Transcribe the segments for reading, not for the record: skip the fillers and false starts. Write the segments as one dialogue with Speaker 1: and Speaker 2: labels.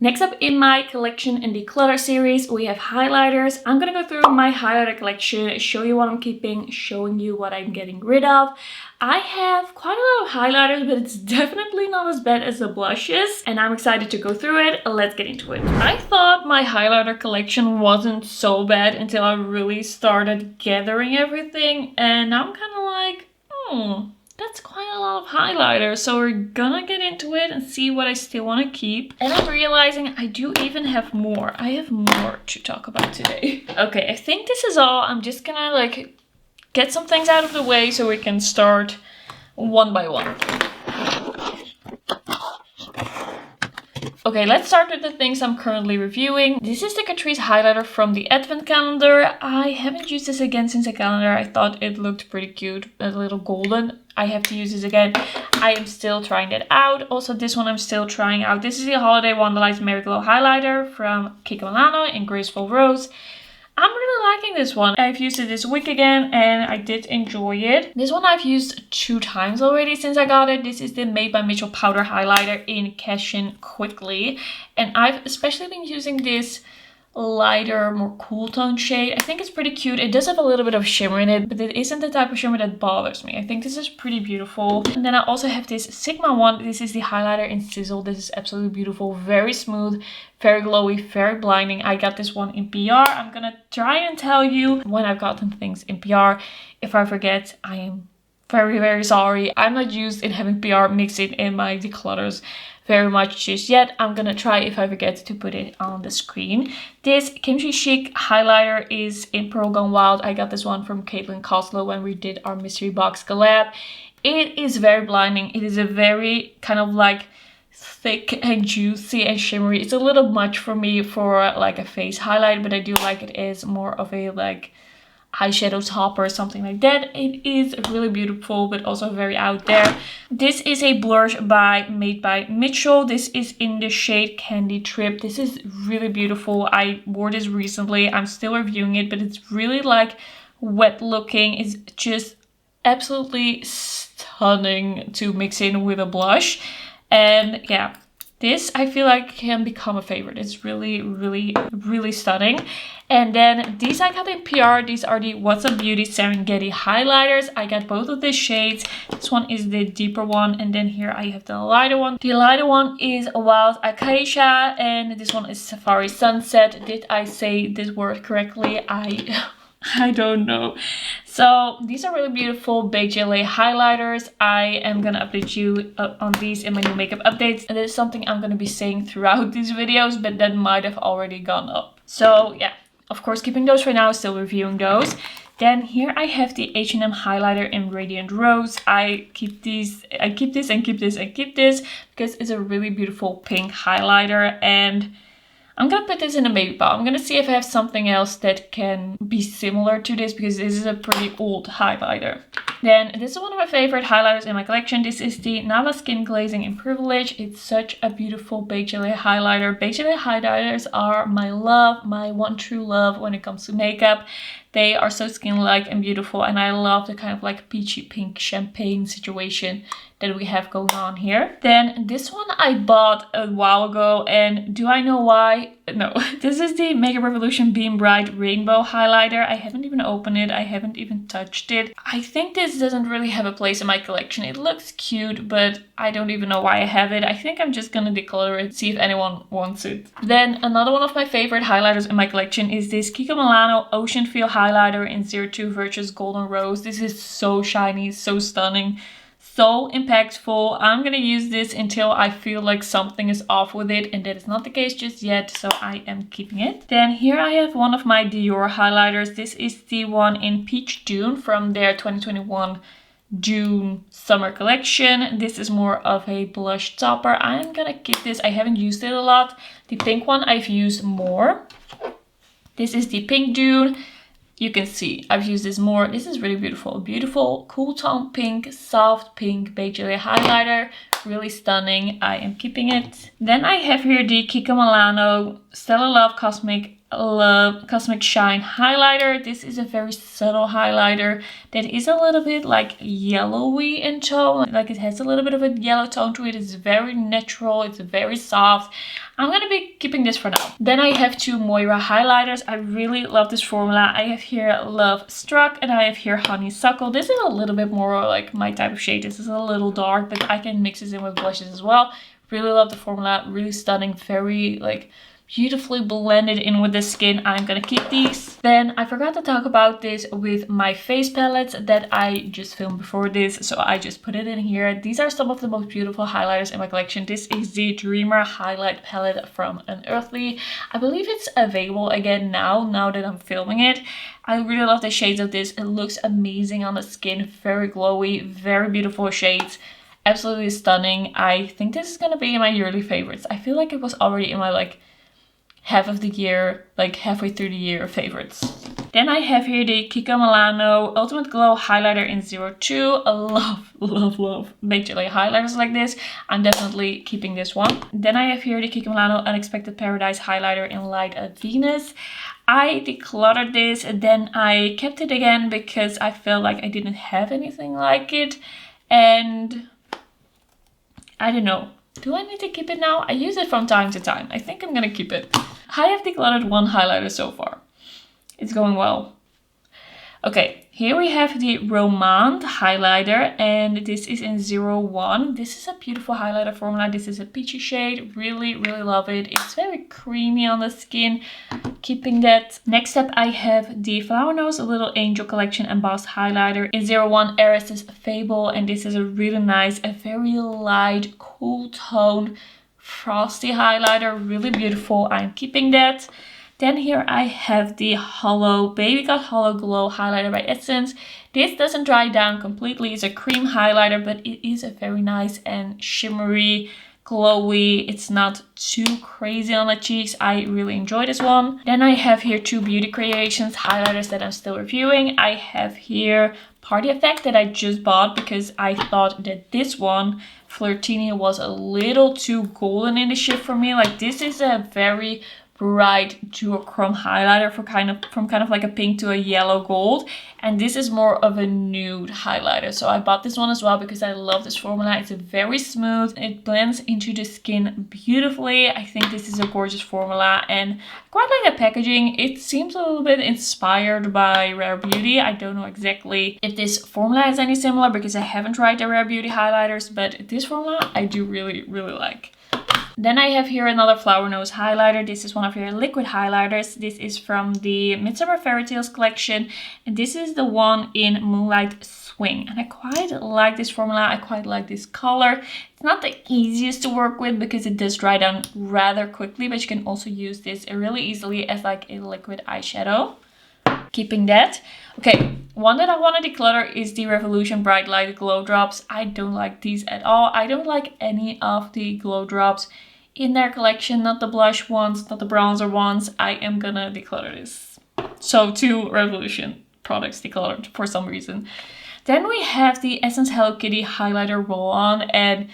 Speaker 1: Next up in my collection in the Declutter series, we have highlighters. I'm gonna go through my highlighter collection, show you what I'm keeping, showing you what I'm getting rid of. I have quite a lot of highlighters, but it's definitely not as bad as the blushes, and I'm excited to go through it. Let's get into it. I thought my highlighter collection wasn't so bad until I really started gathering everything, and now I'm kind of like, that's quite a lot of highlighter, so we're gonna get into it and see what I still want to keep. And I'm realizing I do even have more. I have more to talk about today. Okay, I think this is all. I'm just gonna like get some things out of the way so we can start one by one. Okay, let's start with the things I'm currently reviewing. This is the Catrice highlighter from the Advent calendar. I haven't used this again since the calendar. I thought it looked pretty cute, a little golden. I have to use this again. I am still trying that out. Also, this one I'm still trying out. This is the Holiday Wonderlight Mary Glow highlighter from Kiko Milano in Graceful Rose. I'm really liking this one. I've used it this week again and I did enjoy it. This one I've used 2 times already since I got it. This is the Made by Mitchell powder highlighter in Cash In Quickly. And I've especially been using this lighter, more cool tone shade. I think it's pretty cute. It does have a little bit of shimmer in it, but it isn't the type of shimmer that bothers me. I think this is pretty beautiful. And then I also have this Sigma one. This is the highlighter in Sizzle. This is absolutely beautiful, very smooth, very glowy, very blinding. I got this one in PR. I'm gonna try and tell you when I've gotten things in PR. If I forget, I am very, very sorry. I'm not used in having PR mixing in my declutters very much just yet. I'm gonna try, if I forget, to put it on the screen. This Kimchi Chic highlighter is in Pearl Gone Wild. I got this one from Caitlin Coslow when we did our mystery box collab. It is very blinding. It is a very kind of like thick and juicy and shimmery. It's a little much for me for like a face highlight, but I do like it as more of a like eyeshadow topper or something like that. It is really beautiful, but also very out there. This is a blush made by Mitchell. This is in the shade Candy Trip. This is really beautiful. I wore this recently. I'm still reviewing it, but it's really like wet looking. It's just absolutely stunning to mix in with a blush. And yeah, this I feel like can become a favorite. It's really, really, really stunning. And then these I got in PR. These are the What's Up Beauty Serengeti highlighters. I got both of the shades. This one is the deeper one. And then here I have the lighter one. The lighter one is Wild Acacia. And this one is Safari Sunset. Did I say this word correctly? I don't know. So these are really beautiful beige LA highlighters. I am gonna update you on these in my new makeup updates. And this is something I'm gonna be saying throughout these videos, but that might have already gone up. So yeah, of course, keeping those for now, still reviewing those. Then here I have the H&M highlighter in Radiant Rose. I keep this and keep this and keep this because it's a really beautiful pink highlighter, and I'm gonna put this in a maybe pile. I'm gonna see if I have something else that can be similar to this, because this is a pretty old highlighter. Then this is one of my favorite highlighters in my collection. This is the Nala Skin Glazing in Privilege. It's such a beautiful beige LA highlighter. Beige LA highlighters are my love, my one true love when it comes to makeup. They are so skin-like and beautiful, and I love the kind of like peachy pink champagne situation that we have going on here. Then this one I bought a while ago, and do I know why? No. This is the Makeup Revolution Beam Bright Rainbow highlighter. I haven't even opened it. I haven't even touched it. I think this doesn't really have a place in my collection. It looks cute, but I don't even know why I have it. I think I'm just gonna declutter it, see if anyone wants it. Then another one of my favorite highlighters in my collection is this Kiko Milano Ocean Feel highlighter in 02 Virtuous Golden Rose. This is so shiny, so stunning, so impactful. I'm gonna use this until I feel like something is off with it, and that is not the case just yet, so I am keeping it. Then here I have one of my Dior highlighters. This is the one in Peach Dune from their 2021 June summer collection. This is more of a blush topper. I'm gonna keep this. I haven't used it a lot. The pink one I've used more. This is the Pink Dune. You can see I've used this more. This is really beautiful. Beautiful, cool tone pink, soft pink beige highlighter. Really stunning. I am keeping it. Then I have here the Kiko Milano Stella Love Cosmic love Cosmic Shine highlighter. This is a very subtle highlighter that is a little bit like yellowy in tone. Like it has a little bit of a yellow tone to it. It's very natural. It's very soft. I'm gonna be keeping this for now. Then I have two Moira highlighters. I really love this formula. I have here Love Struck and I have here Honeysuckle. This is a little bit more like my type of shade. This is a little dark, but I can mix this in with blushes as well. Really love the formula. Really stunning. Very like beautifully blended in with the skin. I'm gonna keep these. Then I forgot to talk about this with my face palettes that I just filmed before this, so I just put it in here. These are some of the most beautiful highlighters in my collection. This is the Dreamer highlight palette from Unearthly. I believe it's available again now that I'm filming it. I really love the shades of this. It looks amazing on the skin. Very glowy, very beautiful shades. Absolutely stunning. I think this is gonna be in my yearly favorites. I feel like it was already in my like half of the year, like halfway through the year favorites. Then I have here the Kiko Milano Ultimate Glow Highlighter in 02. I love majorly highlighters like this. I'm definitely keeping this one. Then I have here the Kiko Milano Unexpected Paradise Highlighter in Light of Venus. I decluttered this and then I kept it again because I felt like I didn't have anything like it. And I don't know. Do I need to keep it now? I use it from time to time. I think I'm gonna keep it. I have decluttered one highlighter so far. It's going well. Okay, here we have the Romand highlighter and this is in 01. This is a beautiful highlighter formula. This is a peachy shade. Really love it. It's very creamy on the skin. Keeping that. Next up I have the Flower Nose Little Angel Collection Embossed Highlighter in 01 Eris's Fable, and this is a really nice, a very light, cool tone, frosty highlighter. Really beautiful. I'm keeping that. Then here I have the Baby Got Hollow Glow Highlighter by Essence. This doesn't dry down completely. It's a cream highlighter, but it is a very nice and shimmery, glowy. It's not too crazy on the cheeks. I really enjoy this one. Then I have here two Beauty Creations highlighters that I'm still reviewing. I have here Party Effect that I just bought because I thought that this one, Flirtini, was a little too golden in the shift for me. Like this is a very bright duochrome highlighter from kind of like a pink to a yellow gold, and this is more of a nude highlighter, so I bought this one as well because I love this formula. It's very smooth, it blends into the skin beautifully. I think this is a gorgeous formula and I quite like the packaging. It seems a little bit inspired by Rare Beauty. I don't know exactly if this formula is any similar because I haven't tried the Rare Beauty highlighters, but this formula I do really like. Then I have here another Flower Nose highlighter. This is one of your liquid highlighters. This is from the Midsummer Fairy Tales collection. And this is the one in Moonlight Swing. And I quite like this formula. I quite like this color. It's not the easiest to work with because it does dry down rather quickly. But you can also use this really easily as like a liquid eyeshadow. Keeping that. Okay, one that I want to declutter is the Revolution Bright Light Glow Drops. I don't like these at all. I don't like any of the glow drops in their collection, not the blush ones, not the bronzer ones. I am gonna declutter this. So 2 Revolution products decluttered for some reason. Then we have the Essence Hello Kitty highlighter roll-on, and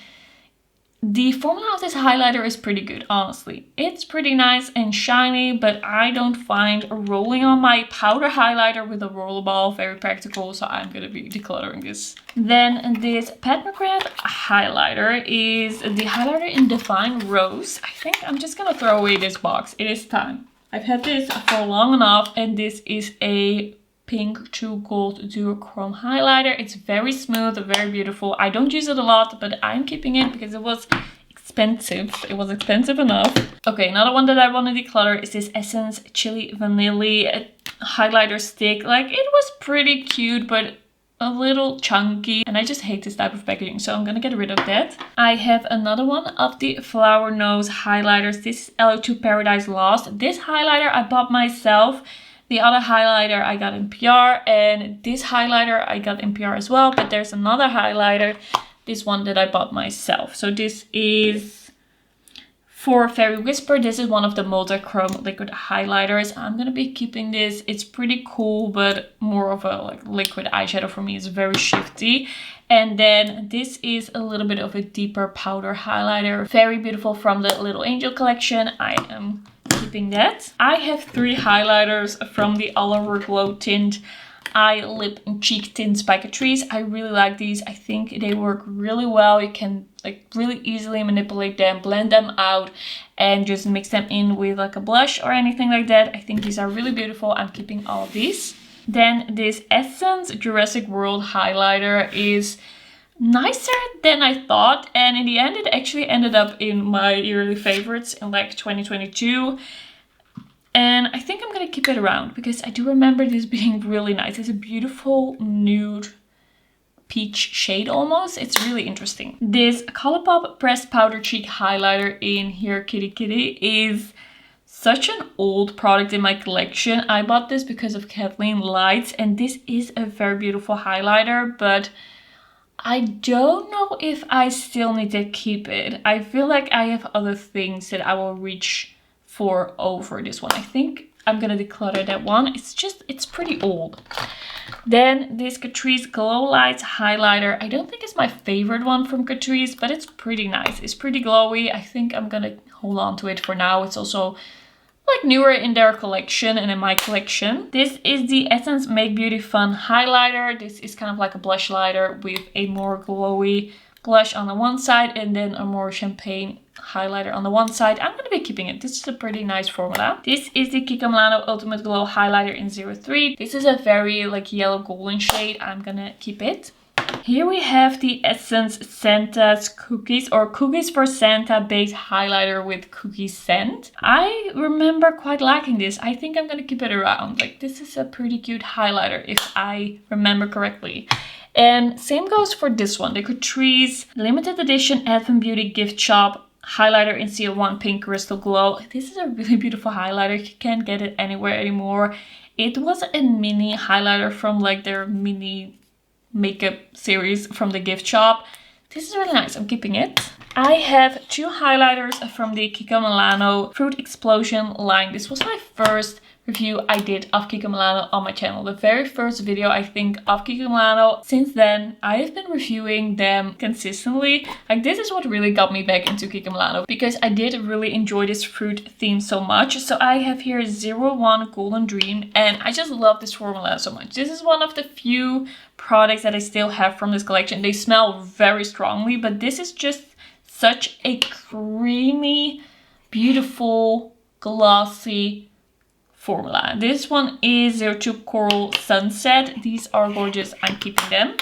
Speaker 1: the formula of this highlighter is pretty good, honestly. It's pretty nice and shiny, but I don't find rolling on my powder highlighter with a rollerball very practical, so I'm gonna be decluttering this. Then this Pat McGrath highlighter is the highlighter in Divine Rose. I think I'm just gonna throw away this box. It is time. I've had this for long enough, and this is a pink to gold duochrome highlighter. It's very smooth, very beautiful. I don't use it a lot, but I'm keeping it because it was expensive. It was expensive enough. Okay, another one that I want to declutter is this Essence Chili Vanilla highlighter stick. Like, it was pretty cute, but a little chunky, and I just hate this type of packaging, so I'm gonna get rid of that. I have another one of the Flower Nose highlighters. This is LO2 Paradise Lost. This highlighter I bought myself. The other highlighter I got in PR, and this highlighter I got in PR as well, but there's another highlighter, this one that I bought myself. So this is for Fairy Whisper. This is one of the multi-chrome liquid highlighters. I'm gonna be keeping this. It's pretty cool, but more of a like liquid eyeshadow for me. It's very shifty. And then this is a little bit of a deeper powder highlighter. Very beautiful, from the Little Angel collection. I am keeping that. I have 3 highlighters from the All Over Glow Tint Eye, Lip and Cheek Tints by Catrice. I really like these. I think they work really well. You can like really easily manipulate them, blend them out, and just mix them in with like a blush or anything like that. I think these are really beautiful. I'm keeping all of these. Then this Essence Jurassic World highlighter is nicer than I thought, and in the end it actually ended up in my yearly favorites in like 2022. And I think I'm gonna keep it around because I do remember this being really nice. It's a beautiful nude peach shade almost. It's really interesting. This Colourpop Pressed Powder Cheek highlighter in Here Kitty Kitty is such an old product in my collection. I bought this because of Kathleen Lights, and this is a very beautiful highlighter, but I don't know if I still need to keep it. I feel like I have other things that I will reach for over this one. I think I'm gonna declutter that one. It's pretty old. Then this Catrice Glow Lights highlighter. I don't think it's my favorite one from Catrice, but it's pretty nice. It's pretty glowy. I think I'm gonna hold on to it for now. It's also like newer in their collection and in my collection. This is the Essence Make Beauty Fun highlighter. This is kind of like a blush lighter with a more glowy blush on the one side and then a more champagne highlighter on the one side. I'm going to be keeping it. This is a pretty nice formula. This is the Kiko Milano Ultimate Glow highlighter in 03. This is a very like yellow golden shade. I'm gonna keep it. Here we have the Essence Santa's Cookies or Cookies for Santa Baked Highlighter with Cookie Scent. I remember quite liking this. I think I'm gonna keep it around. Like, this is a pretty cute highlighter if I remember correctly. And same goes for this one, the Catrice Limited Edition Advent Beauty Gift Shop highlighter in CO1 Pink Crystal Glow. This is a really beautiful highlighter. You can't get it anywhere anymore. It was a mini highlighter from like their mini makeup series from the gift shop. This is really nice. I'm keeping it. I have 2 highlighters from the Kiko Milano Fruit Explosion line. This was my first review I did of Kiko Milano on my channel. The very first video I think of Kiko Milano. Since then I have been reviewing them consistently. Like, this is what really got me back into Kiko Milano because I did really enjoy this fruit theme so much. So I have here 01 Golden Dream and I just love this formula so much. This is one of the few products that I still have from this collection. They smell very strongly, but this is just such a creamy, beautiful, glossy formula. This one is 02 Coral Sunset. These are gorgeous. I'm keeping them.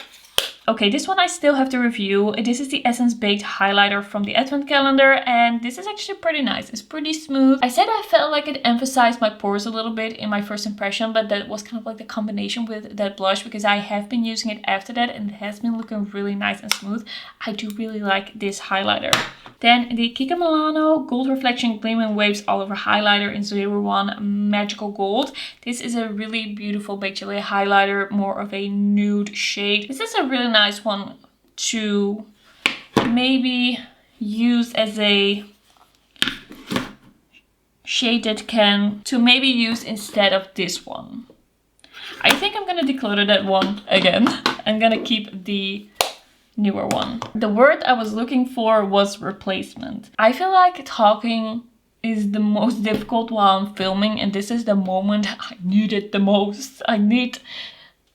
Speaker 1: Okay, this one I still have to review. This is the Essence Baked Highlighter from the Advent Calendar, and this is actually pretty nice. It's pretty smooth. I said I felt like it emphasized my pores a little bit in my first impression, but that was kind of like the combination with that blush because I have been using it after that and it has been looking really nice and smooth. I do really like this highlighter. Then the Kiko Milano Gold Reflection Gleaming Waves All Over Highlighter in 01 Magical Gold. This is a really beautiful baked gelée highlighter, more of a nude shade. This is a really nice one to maybe use as a shade that can maybe use instead of this one. I think I'm gonna declutter that one again. I'm gonna keep the newer one. The word I was looking for was replacement. I feel like talking is the most difficult while I'm filming, and this is the moment I need it the most. I need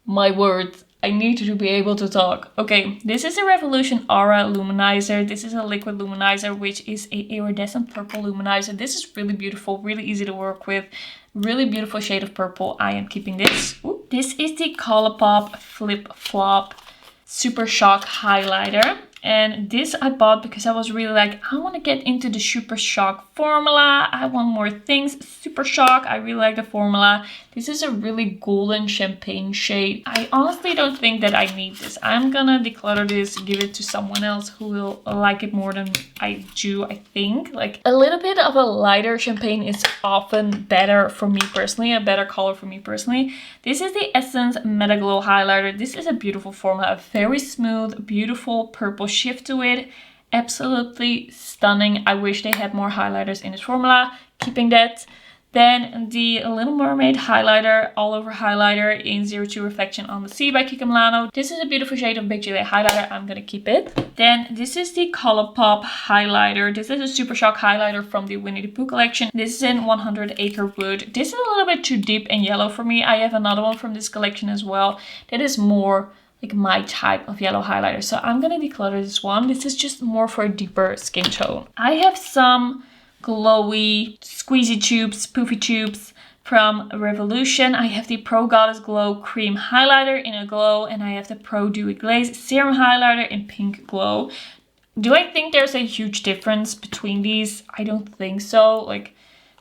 Speaker 1: my words. I need to be able to talk. Okay, this is a Revolution Aura Luminizer. This is a liquid luminizer, which is a iridescent purple luminizer. This is really beautiful, really easy to work with. Really beautiful shade of purple. I am keeping this. Ooh. This is the Colourpop Flip Flop Super Shock highlighter, and this I bought because I was really like, I want to get into the Super Shock formula. I want more things. Super Shock, I really like the formula. This is a really golden champagne shade. I honestly don't think that I need this. I'm gonna declutter this, give it to someone else who will like it more than I do, I think. Like, a little bit of a lighter champagne is often better for me personally, a better color for me personally. This is the Essence Meta Glow highlighter. This is a beautiful formula, a very smooth, beautiful purple shift to it. Absolutely stunning. I wish they had more highlighters in this formula. Keeping that. Then the Little Mermaid highlighter, all over highlighter in 02 Reflection on the Sea by Kiko Milano. This is a beautiful shade of Big Gillet highlighter. I'm gonna keep it. Then this is the Colourpop highlighter. This is a Super Shock highlighter from the Winnie the Pooh collection. This is in 100 Acre Wood. This is a little bit too deep and yellow for me. I have another one from this collection as well that is more like my type of yellow highlighter. So I'm gonna declutter this one. This is just more for a deeper skin tone. I have some glowy squeezy tubes, poofy tubes from Revolution. I have the Pro Goddess Glow Cream Highlighter in a glow, and I have the Pro Dewy Glaze Serum Highlighter in pink glow. Do I think there's a huge difference between these? I don't think so. Like,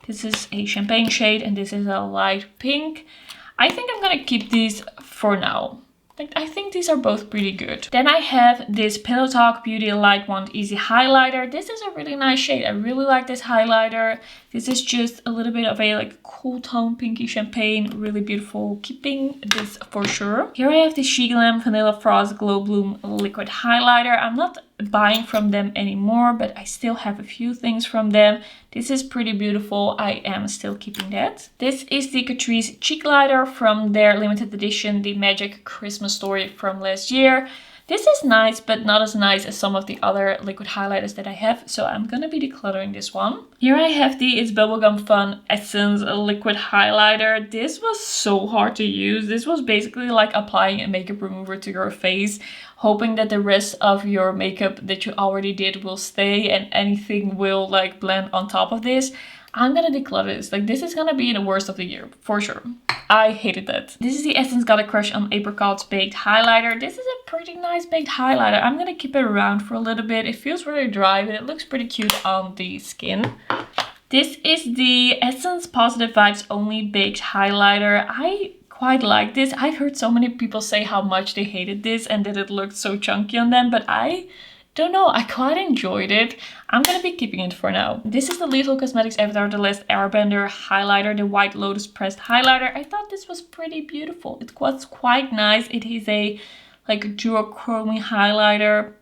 Speaker 1: this is a champagne shade and this is a light pink. I think I'm gonna keep these for now. I think these are both pretty good. Then I have this Pillow Talk Beauty Light Wand Easy Highlighter. This is a really nice shade. I really like this highlighter. This is just a little bit of a like cool tone, pinky champagne. Really beautiful. Keeping this for sure. Here I have the She Glam Vanilla Frost Glow Bloom Liquid Highlighter. I'm not buying from them anymore, but I still have a few things from them. This is pretty beautiful. I am still keeping that. This is the Catrice Cheek Lighter from their limited edition, the Magic Christmas Story from last year. This is nice, but not as nice as some of the other liquid highlighters that I have, so I'm gonna be decluttering this one. Here I have the It's Bubblegum Fun Essence Liquid Highlighter. This was so hard to use. This was basically like applying a makeup remover to your face, hoping that the rest of your makeup that you already did will stay and anything will like blend on top of this. I'm gonna declutter this. Like, this is gonna be the worst of the year, for sure. I hated that. This is the Essence Got a Crush on Apricots Baked Highlighter. This is a pretty nice baked highlighter. I'm gonna keep it around for a little bit. It feels very dry, but it looks pretty cute on the skin. This is the Essence Positive Vibes Only Baked Highlighter. I quite like this. I've heard so many people say how much they hated this and that it looked so chunky on them, but I don't know, I quite enjoyed it. I'm gonna be keeping it for now. This is the Lethal Cosmetics Avatar The Last Airbender highlighter, the White Lotus pressed highlighter. I thought this was pretty beautiful. It was quite nice. It is a like duochrome highlighter.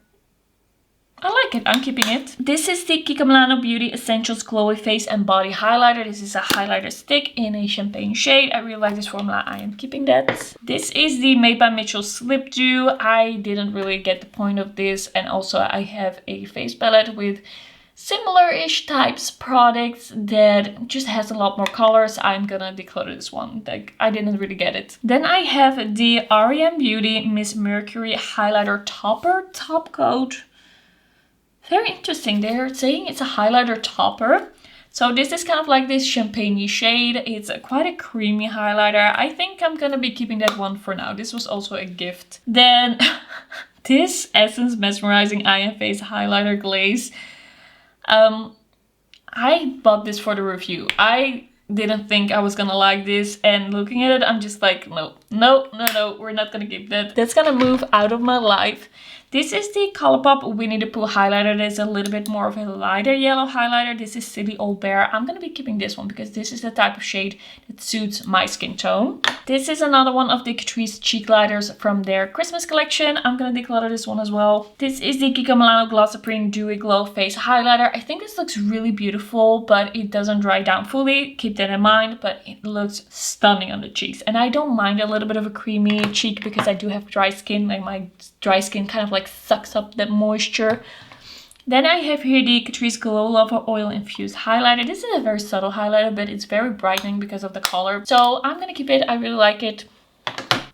Speaker 1: I like it. I'm keeping it. This is the Kiko Milano Beauty Essentials Glowy Face and Body Highlighter. This is a highlighter stick in a champagne shade. I really like this formula. I am keeping that. This is the Made by Mitchell Slip Dew. I didn't really get the point of this. And also I have a face palette with similar-ish types products that just has a lot more colors. I'm gonna declutter this one. Like, I didn't really get it. Then I have the R.E.M. Beauty Miss Mercury Highlighter Topper Top Coat. Very interesting. They're saying it's a highlighter topper. So this is kind of like this champagne-y shade. It's quite a creamy highlighter. I think I'm gonna be keeping that one for now. This was also a gift. Then this Essence Mesmerizing Eye and Face Highlighter Glaze. I bought this for the review. I didn't think I was gonna like this, and looking at it, I'm just like, no, we're not gonna keep that. That's gonna move out of my life. This is the Colourpop Winnie the Pooh highlighter. There's a little bit more of a lighter yellow highlighter. This is Silly Old Bear. I'm gonna be keeping this one because this is the type of shade that suits my skin tone. This is another one of the Catrice cheek lighters from their Christmas collection. I'm gonna declutter this one as well. This is the Kiko Milano Glossoprin Dewy Glow Face Highlighter. I think this looks really beautiful, but it doesn't dry down fully. Keep that in mind, but it looks stunning on the cheeks. And I don't mind a little bit of a creamy cheek because I do have dry skin. Like, my dry skin kind of like sucks up that moisture. Then I have here the Catrice Glow Lover Oil Infused Highlighter. This is a very subtle highlighter, but it's very brightening because of the color. So I'm gonna keep it. I really like it.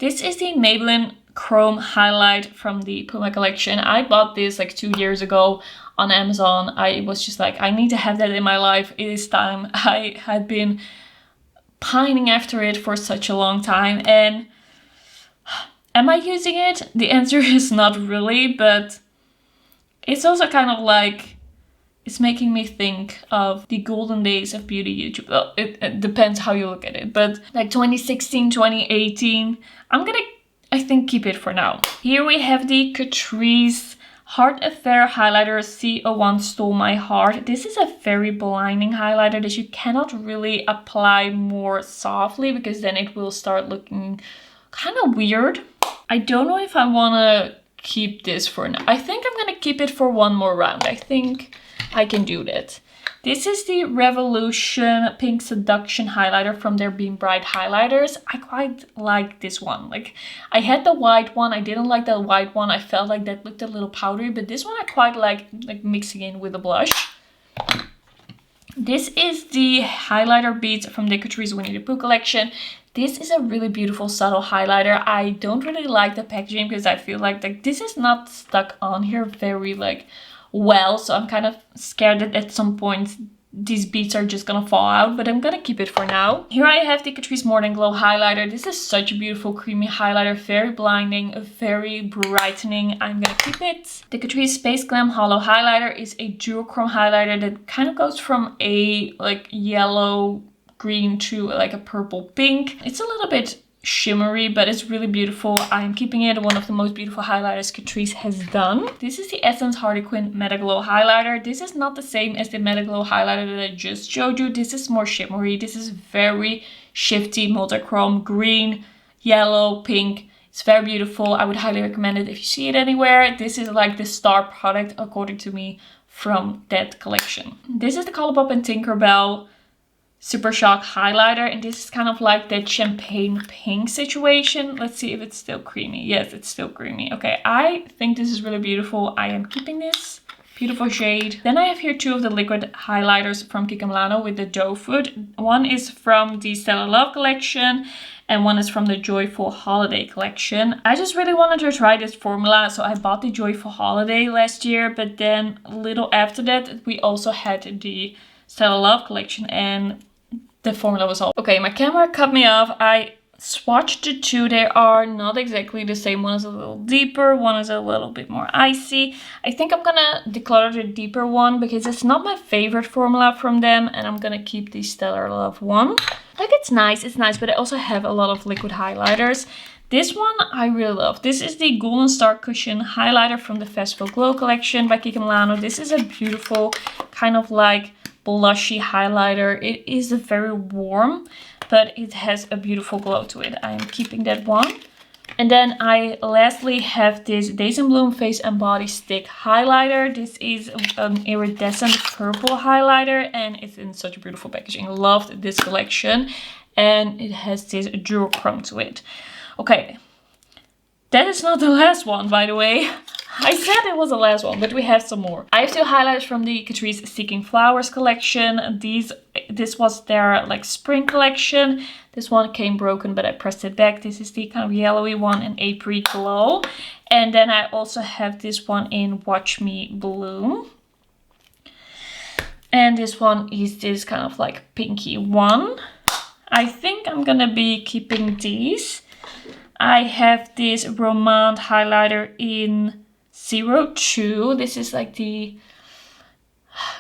Speaker 1: This is the Maybelline Chrome Highlight from the Puma collection. I bought this like 2 years ago on Amazon. I was just like, I need to have that in my life. It is time. I had been pining after it for such a long time. And am I using it? The answer is not really, but it's also kind of like, it's making me think of the golden days of beauty YouTube. Well, it depends how you look at it, but like 2016, 2018, I'm gonna, I think, keep it for now. Here we have the Catrice Heart Affair Highlighter C01 Stole My Heart. This is a very blinding highlighter that you cannot really apply more softly because then it will start looking kind of weird. I don't know if I want to keep this for now. I think I'm gonna keep it for one more round. I think I can do that. This is the Revolution Pink Seduction highlighter from their Beam Bright highlighters. I quite like this one. Like, I had the white one. I didn't like the white one. I felt like that looked a little powdery, but this one I quite like mixing in with a blush. This is the highlighter beads from the Catrice Winnie the Pooh collection. This is a really beautiful subtle highlighter. I don't really like the packaging because I feel like this is not stuck on here very well. So I'm kind of scared that at some point these beads are just gonna fall out, but I'm gonna keep it for now. Here I have the Catrice More Than Glow highlighter. This is such a beautiful creamy highlighter, very blinding, very brightening. I'm gonna keep it. The Catrice Space Glam Hollow highlighter is a duochrome highlighter that kind of goes from a yellow green to a purple pink. It's a little bit shimmery, but it's really beautiful. I'm keeping it. One of the most beautiful highlighters Catrice has done. This is the Essence Harlequin Meta Glow highlighter. This is not the same as the Meta Glow highlighter that I just showed you. This is more shimmery. This is very shifty, multichrome, green, yellow, pink. It's very beautiful. I would highly recommend it if you see it anywhere. This is like the star product according to me from that collection. This is the Colourpop and Tinkerbell Super Shock highlighter, and this is kind of like that champagne pink situation. Let's see if it's still creamy. Yes, it's still creamy. Okay, I think this is really beautiful. I am keeping this. Beautiful shade. Then I have here two of the liquid highlighters from Kiko Milano with the doe foot. One is from the Stellar Love collection and one is from the Joyful Holiday collection. I just really wanted to try this formula, so I bought the Joyful Holiday last year, but then a little after that we also had the Stellar Love collection and the formula was all. Okay, my camera cut me off. I swatched the two. They are not exactly the same. One is a little deeper, one is a little bit more icy. I think I'm gonna declutter the deeper one because it's not my favorite formula from them, and I'm gonna keep the Stellar Love one. Like, it's nice, but I also have a lot of liquid highlighters. This one I really love. This is the Golden Star Cushion highlighter from the Festival Glow collection by Kiko Milano. This is a beautiful kind of blushy highlighter. It is very warm, but it has a beautiful glow to it. I am keeping that one. And then I lastly have this Days in Bloom Face and Body Stick highlighter. This is an iridescent purple highlighter and it's in such a beautiful packaging. Loved this collection and it has this duochrome to it. Okay, that is not the last one, by the way. I said it was the last one, but we have some more. I have two highlighters from the Catrice Seeking Flowers collection. This was their spring collection. This one came broken, but I pressed it back. This is the kind of yellowy one in April Glow. And then I also have this one in Watch Me Bloom. And this one is this kind of pinky one. I think I'm gonna be keeping these. I have this Romand highlighter in 02. This is the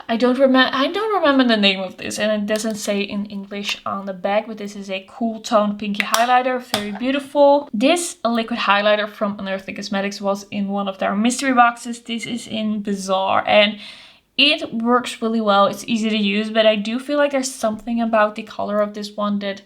Speaker 1: I don't remember the name of this, and it doesn't say in English on the back, but this is a cool tone pinky highlighter, very beautiful. This liquid highlighter from Unearthly Cosmetics was in one of their mystery boxes. This is in Bizarre and it works really well. It's easy to use, but I do feel like there's something about the color of this one that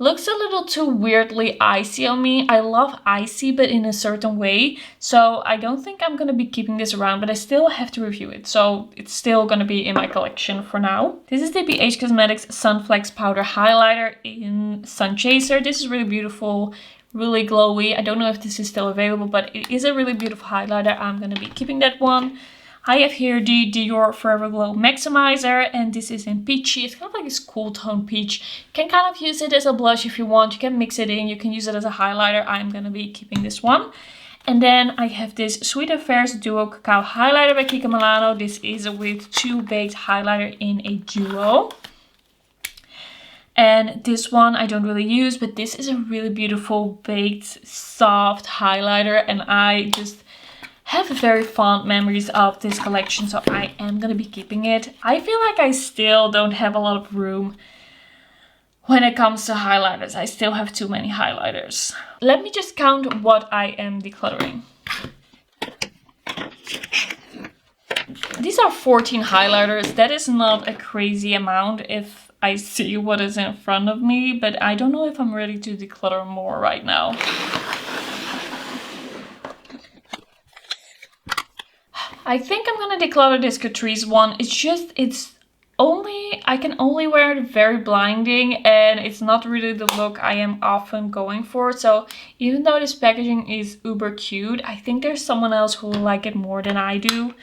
Speaker 1: looks a little too weirdly icy on me. I love icy, but in a certain way. So I don't think I'm gonna be keeping this around, but I still have to review it. So it's still gonna be in my collection for now. This is the BH Cosmetics Sunflex Powder Highlighter in Sun Chaser. This is really beautiful, really glowy. I don't know if this is still available, but it is a really beautiful highlighter. I'm gonna be keeping that one. I have here the Dior Forever Glow Maximizer, and this is in Peachy. It's kind of this cool tone peach. You can kind of use it as a blush if you want. You can mix it in. You can use it as a highlighter. I'm going to be keeping this one. And then I have this Sweet Affairs Duo Cacao Highlighter by Kiko Milano. This is with two baked highlighter in a duo. And this one I don't really use, but this is a really beautiful baked soft highlighter, and I just have very fond memories of this collection, so I am gonna be keeping it. I feel like I still don't have a lot of room when it comes to highlighters. I still have too many highlighters. Let me just count what I am decluttering. These are 14 highlighters. That is not a crazy amount if I see what is in front of me, but I don't know if I'm ready to declutter more right now. I think I'm gonna declutter this Catrice one. It's I can only wear it very blinding, and it's not really the look I am often going for. So even though this packaging is uber cute, I think there's someone else who will like it more than I do.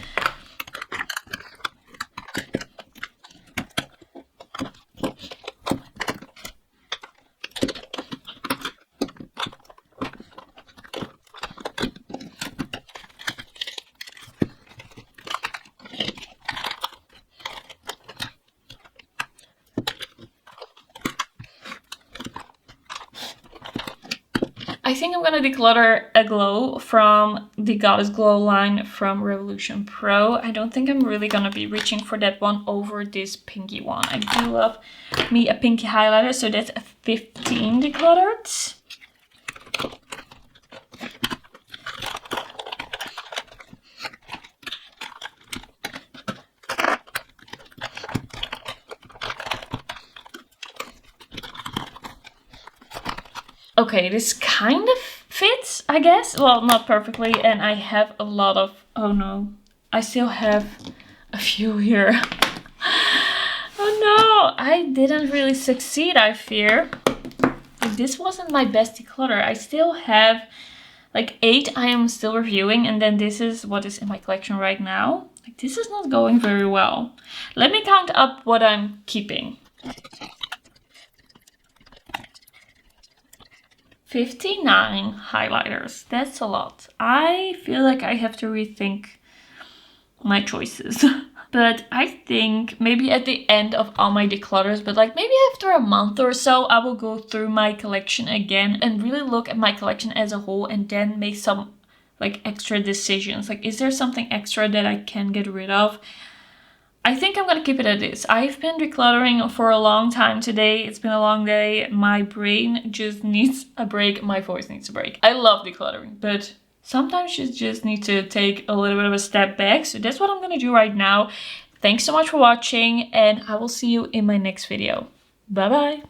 Speaker 1: I think I'm gonna declutter a glow from the Goddess Glow line from Revolution Pro. I don't think I'm really gonna be reaching for that one over this pinky one. I do love me a pinky highlighter, so that's a 15 decluttered. Okay, this kind of fits, I guess. Well, not perfectly, and I have a lot of... Oh no, I still have a few here. Oh no, I didn't really succeed, I fear. This wasn't my best declutter. I still have like 8 I am still reviewing, and then this is what is in my collection right now. Like, this is not going very well. Let me count up what I'm keeping. 59 highlighters. That's a lot. I feel like I have to rethink my choices. But I think maybe at the end of all my declutters, but like maybe after a month or so, I will go through my collection again and really look at my collection as a whole, and then make some like extra decisions. Like, is there something extra that I can get rid of? I think I'm gonna keep it at this. I've been decluttering for a long time today. It's been a long day. My brain just needs a break. My voice needs a break. I love decluttering, but sometimes you just need to take a little bit of a step back. So that's what I'm gonna do right now. Thanks so much for watching, and I will see you in my next video. Bye bye.